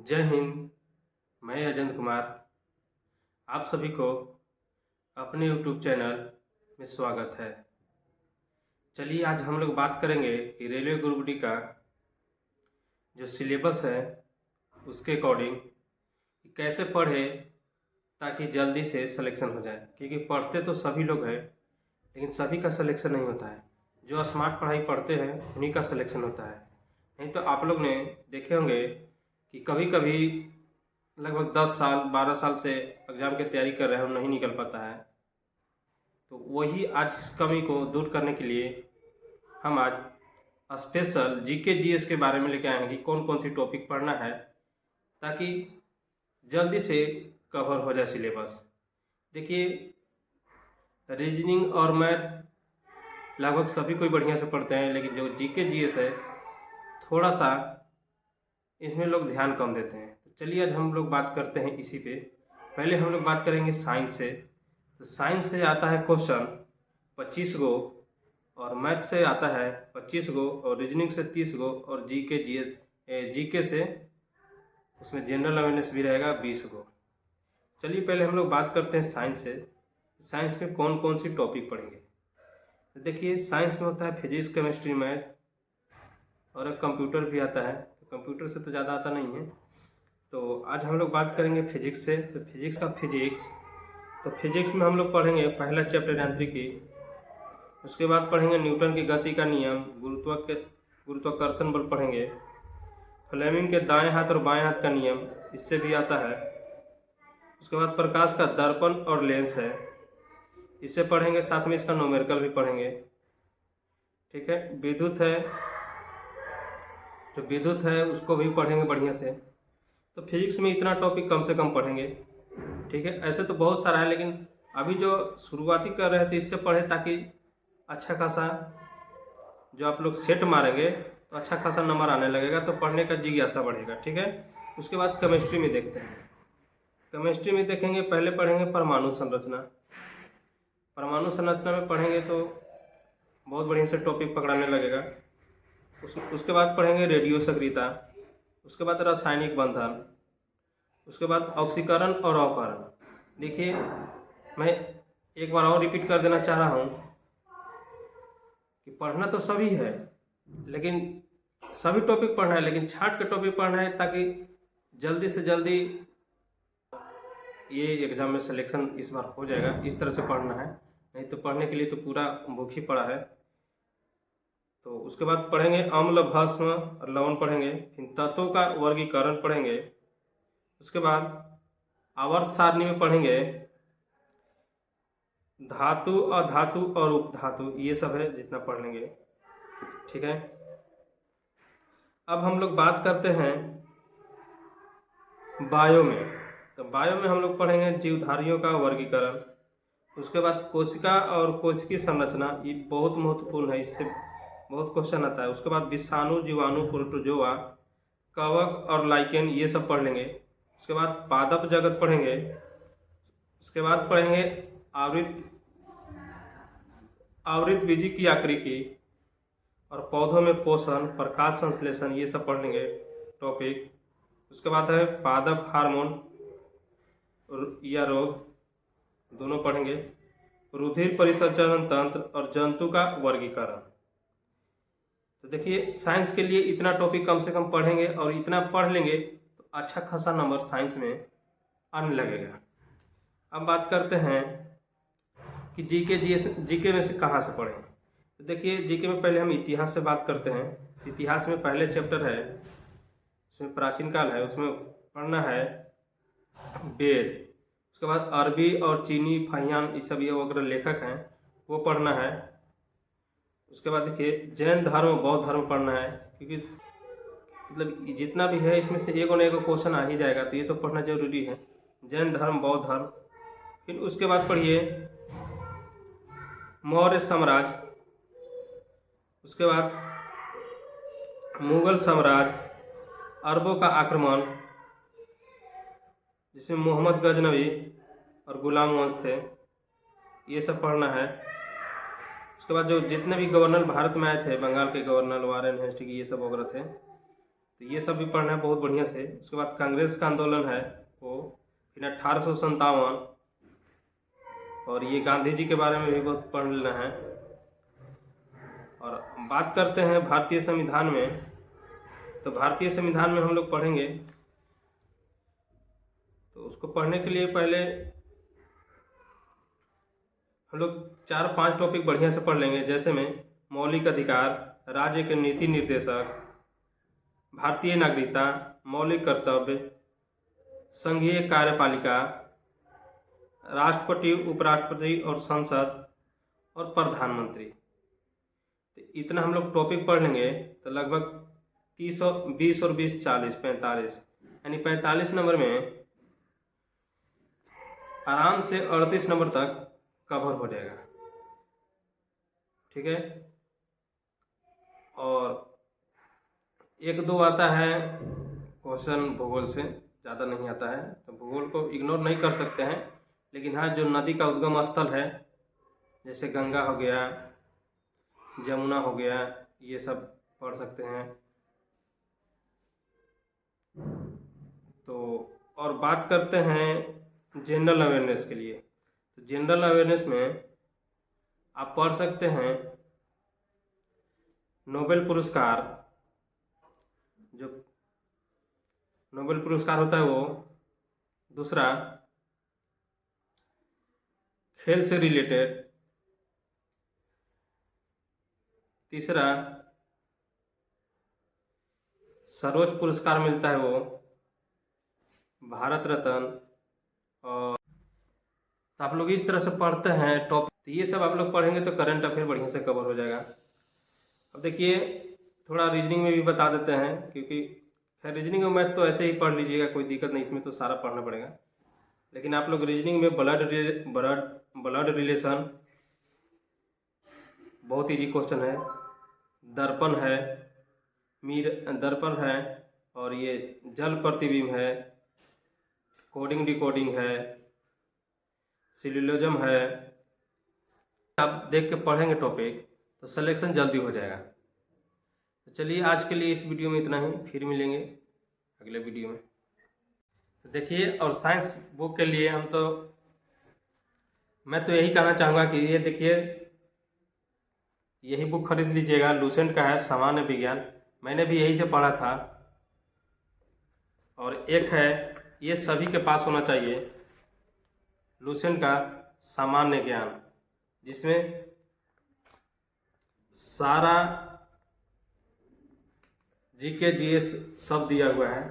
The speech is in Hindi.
जय हिंद। मैं अजंत कुमार आप सभी को अपने यूट्यूब चैनल में स्वागत है। चलिए आज हम लोग बात करेंगे कि रेलवे ग्रुप डी का जो सिलेबस है उसके अकॉर्डिंग कैसे पढ़े ताकि जल्दी से सिलेक्शन हो जाए, क्योंकि पढ़ते तो सभी लोग हैं लेकिन सभी का सिलेक्शन नहीं होता है। जो स्मार्ट पढ़ाई पढ़ते हैं उन्हीं का सिलेक्शन होता है। नहीं तो आप लोग ने देखे होंगे कि कभी कभी लगभग 10 साल 12 साल से एग्ज़ाम की तैयारी कर रहे हैं और नहीं निकल पाता है। तो वही आज इस कमी को दूर करने के लिए हम आज स्पेशल जीके जीएस के बारे में लेके आए हैं कि कौन कौन सी टॉपिक पढ़ना है ताकि जल्दी से कवर हो जाए सिलेबस। देखिए, रीजनिंग और मैथ लगभग सभी कोई बढ़िया से पढ़ते हैं, लेकिन जो जीके जीएस है थोड़ा सा इसमें लोग ध्यान कम देते हैं। तो चलिए आज हम लोग बात करते हैं इसी पे। पहले हम लोग बात करेंगे साइंस से। तो साइंस से आता है क्वेश्चन 25 गो, और मैथ से आता है 25 गो, और रीजनिंग से 30 गो, और जीके जीएस जीके से उसमें जनरल अवेयरनेस भी रहेगा 20 गो। चलिए पहले हम लोग बात करते हैं साइंस से। साइंस में कौन कौन सी टॉपिक पढ़ेंगे। तो देखिए, साइंस में होता है फिजिक्स, केमिस्ट्री, मैथ, और एक कंप्यूटर भी आता है। तो कंप्यूटर से तो ज़्यादा आता नहीं है। तो आज हम लोग बात करेंगे फिजिक्स से। तो फिजिक्स का फिजिक्स, तो फिजिक्स में हम लोग पढ़ेंगे पहला चैप्टर यांत्रिकी, उसके बाद पढ़ेंगे न्यूटन की गति का नियम, गुरुत्वाकर्षण बल पढ़ेंगे, फ्लेमिंग के दाएं हाथ और बाएं हाथ का नियम, इससे भी आता है। उसके बाद प्रकाश का दर्पण और लेंस है, इसे पढ़ेंगे, साथ में इसका न्यूमेरिकल भी पढ़ेंगे। ठीक है। विद्युत है, जो विद्युत है उसको भी पढ़ेंगे बढ़िया से। तो फिजिक्स में इतना टॉपिक कम से कम पढ़ेंगे। ठीक है। ऐसे तो बहुत सारा है, लेकिन अभी जो शुरुआती कर रहे थे इससे पढ़े ताकि अच्छा खासा जो आप लोग सेट मारेंगे तो अच्छा खासा नंबर आने लगेगा, तो पढ़ने का जिज्ञासा बढ़ेगा। ठीक है। उसके बाद केमिस्ट्री में देखते हैं। केमिस्ट्री में देखेंगे, पहले पढ़ेंगे परमाणु संरचना। परमाणु संरचना में पढ़ेंगे तो बहुत बढ़िया से टॉपिक पकड़ाने लगेगा। उसके बाद पढ़ेंगे रेडियो सक्रियता, उसके बाद रासायनिक बंधन, उसके बाद ऑक्सीकरण और अवकरण। देखिए, मैं एक बार और रिपीट कर देना चाह रहा हूँ कि पढ़ना तो सभी है, लेकिन सभी टॉपिक पढ़ना है, लेकिन छांट के टॉपिक पढ़ना है ताकि जल्दी से जल्दी ये एग्ज़ाम में सिलेक्शन इस बार हो जाएगा। इस तरह से पढ़ना है, नहीं तो पढ़ने के लिए तो पूरा भूख ही पड़ा है। तो उसके बाद पढ़ेंगे अम्ल, भस्म और लवण पढ़ेंगे, फिर तत्वों का वर्गीकरण पढ़ेंगे। उसके बाद आवर्त सारणी में पढ़ेंगे धातु, अधातु और उपधातु, ये सब है जितना पढ़ लेंगे। ठीक है। अब हम लोग बात करते हैं बायो में। तो बायो में हम लोग पढ़ेंगे जीवधारियों का वर्गीकरण, उसके बाद कोशिका और कोशिकीय संरचना, ये बहुत महत्वपूर्ण है, इससे बहुत क्वेश्चन आता है। उसके बाद विषाणु, जीवाणु, प्रोटोजोआ, कवक और लाइकेन, ये सब पढ़ लेंगे। उसके बाद पादप जगत पढ़ेंगे। उसके बाद पढ़ेंगे आवृत बीजी की आकृति और पौधों में पोषण, प्रकाश संश्लेषण, ये सब पढ़ लेंगे टॉपिक। उसके बाद है पादप हार्मोन या रोग, दोनों पढ़ेंगे, रुधिर परिसंचरण तंत्र और जंतु का वर्गीकरण। तो देखिए, साइंस के लिए इतना टॉपिक कम से कम पढ़ेंगे, और इतना पढ़ लेंगे तो अच्छा खासा नंबर साइंस में आने लगेगा। अब बात करते हैं कि जीके में से कहाँ से पढ़ें। तो देखिए, जीके में पहले हम इतिहास से बात करते हैं। इतिहास में पहले चैप्टर है, उसमें प्राचीन काल है, उसमें पढ़ना है वेद। उसके बाद अरबी और चीनी, फाहियान, ये सब ये वगैरह लेखक हैं, वो पढ़ना है। उसके बाद देखिए, जैन धर्म, बौद्ध धर्म पढ़ना है, क्योंकि मतलब जितना भी है इसमें से एगो न एगो क्वेश्चन आ ही जाएगा, तो ये तो पढ़ना जरूरी है। जैन धर्म, बौद्ध धर्म। फिर उसके बाद पढ़िए मौर्य साम्राज्य, उसके बाद मुगल साम्राज्य, अरबों का आक्रमण, जिसमें मोहम्मद गजनवी और गुलाम वंश थे, ये सब पढ़ना है। उसके बाद जो जितने भी गवर्नर भारत में आए थे, बंगाल के गवर्नर, वारेन हेस्टिंग, ये सब वगैरह थे, तो ये सब भी पढ़ना है बहुत बढ़िया से। उसके बाद कांग्रेस का आंदोलन है वो, फिर 1857, और ये गांधी जी के बारे में भी बहुत पढ़ लेना है। और बात करते हैं भारतीय संविधान में, तो भारतीय संविधान में हम लोग पढ़ेंगे, तो उसको पढ़ने के लिए पहले हम लोग 4-5 टॉपिक बढ़िया से पढ़ लेंगे, जैसे में मौलिक अधिकार, राज्य के नीति निर्देशक, भारतीय नागरिकता, मौलिक कर्तव्य, संघीय कार्यपालिका, राष्ट्रपति, उपराष्ट्रपति और संसद, और प्रधानमंत्री। तो इतना हम लोग टॉपिक पढ़ लेंगे तो लगभग 30 और 20 और 20 40 45, यानी 45 नंबर में आराम से 38 नंबर तक कवर हो जाएगा, ठीक है। और 1-2 आता है क्वेश्चन भूगोल से, ज़्यादा नहीं आता है, तो भूगोल को इग्नोर नहीं कर सकते हैं। लेकिन हाँ, जो नदी का उद्गम स्थल है, जैसे गंगा हो गया, जमुना हो गया, ये सब पढ़ सकते हैं। तो और बात करते हैं जनरल अवेयरनेस के लिए, तो जनरल अवेयरनेस में आप पढ़ सकते हैं नोबेल पुरस्कार, जो नोबेल पुरस्कार होता है वो, दूसरा खेल से रिलेटेड, तीसरा सर्वोच्च पुरस्कार मिलता है वो भारत रत्न। और तो आप लोग इस तरह से पढ़ते हैं टॉपिक, तो ये सब आप लोग पढ़ेंगे तो करंट अफेयर बढ़िया से कवर हो जाएगा। अब देखिए, थोड़ा रीजनिंग में भी बता देते हैं, क्योंकि खैर रीजनिंग में मैथ तो ऐसे ही पढ़ लीजिएगा, कोई दिक्कत नहीं, इसमें तो सारा पढ़ना पड़ेगा। लेकिन आप लोग रीजनिंग में ब्लड रिलेशन बहुत ईजी क्वेश्चन है, दर्पण है, दर्पण है, और ये जल प्रतिबिंब है, कोडिंग डिकोडिंग है, सिलोजिज्म है। आप देख के पढ़ेंगे टॉपिक तो सिलेक्शन जल्दी हो जाएगा। तो चलिए, आज के लिए इस वीडियो में इतना ही, फिर मिलेंगे अगले वीडियो में। तो देखिए, और साइंस बुक के लिए मैं तो यही कहना चाहूँगा कि ये देखिए, यही बुक खरीद लीजिएगा, लूसेंट का है सामान्य विज्ञान, मैंने भी यही से पढ़ा था। और एक है, ये सभी के पास होना चाहिए, लूसेंट का सामान्य ज्ञान, जिसमें सारा जीके जीएस सब दिया हुआ है।